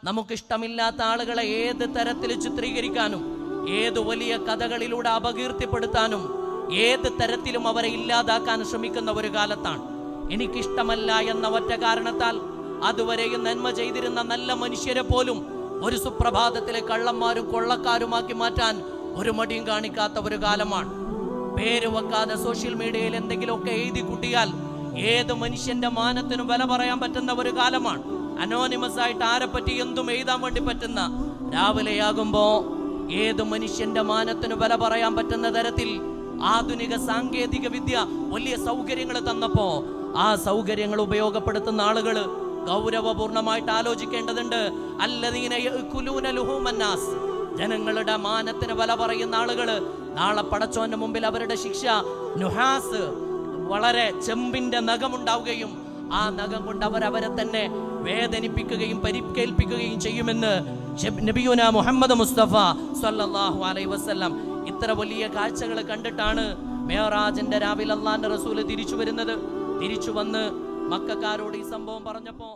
നമുക്കിഷ്ടമില്ലാത്ത ആളുകളെ ഏത് തരത്തിൽ ചിത്രീകരിക്കാനും, ഏത് വലിയ കഥകളിലൂടെ അപകീർത്തിപ്പെടുത്താനും, ഏത് തരത്തിലും അവരെ ഇല്ലാതാക്കാൻ ശ്രമിക്കുന്ന ഒരു കാലത്താണ്. എനിക്കിഷ്ടമല്ല എന്ന ഒറ്റ കാരണത്താൽ അതുവരെയും നന്മ ചെയ്തിരുന്ന നല്ല മനുഷ്യരെ പോലും ഒരു സുപ്രഭാതത്തിലെ കള്ളന്മാരും കൊള്ളക്കാരുമാക്കി മാറ്റാൻ ഒരു മടിയും കാണിക്കാത്ത ഒരു കാലമാണ്. പേര് വെക്കാതെ സോഷ്യൽ മീഡിയയിൽ എന്തെങ്കിലുമൊക്കെ എഴുതി കൂട്ടിയാൽ ഏത് മനുഷ്യന്റെ മാനത്തിനും വില പറയാൻ പറ്റുന്ന ഒരു കാലമാണ്. അനോണിമസ് ആയിട്ട് ആരെപ്പറ്റി എന്തും എഴുതാൻ വേണ്ടി പറ്റുന്ന രാവിലെയാകുമ്പോ ഏത് മനുഷ്യന്റെ മാനത്തിന് വില പറയാൻ പറ്റുന്ന തരത്തിൽ ആധുനിക സാങ്കേതിക വിദ്യ വലിയ സൗകര്യങ്ങൾ തന്നപ്പോ ആ സൗകര്യങ്ങൾ ഉപയോഗപ്പെടുത്തുന്ന ആളുകൾ ഗൗരവപൂർണമായിട്ട് ആലോചിക്കേണ്ടതുണ്ട്. അല്ലദീന യഅകുലൂന ലുഹൂമന്നാസ്, ജനങ്ങളുടെ മാനത്തിന് വില പറയുന്ന ആളുകൾ നാളെ പടച്ചോന്റെ മുമ്പിൽ അവരുടെ ശിക്ഷ നുഹാസ്, വളരെ ചെമ്പിന്റെ നഖമുണ്ടാവുകയും ആ നഖം കൊണ്ട് അവരവരെ തന്നെ വേദനിപ്പിക്കുകയും പരിക്കേൽപ്പിക്കുകയും ചെയ്യുമെന്ന് നബിയുനാ മുഹമ്മദ് മുസ്തഫ സ്വല്ലല്ലാഹു അലൈഹി വസല്ലം. ഇത്ര വലിയ കാഴ്ചകൾ കണ്ടിട്ടാണ് മെഹറാജിന്റെ രാവിലെ അല്ലാഹുവിന്റെ റസൂൽ തിരിച്ചു വരുന്നത്. തിരിച്ചു വന്ന് മക്കക്കാരോട് ഈ സംഭവം പറഞ്ഞപ്പോ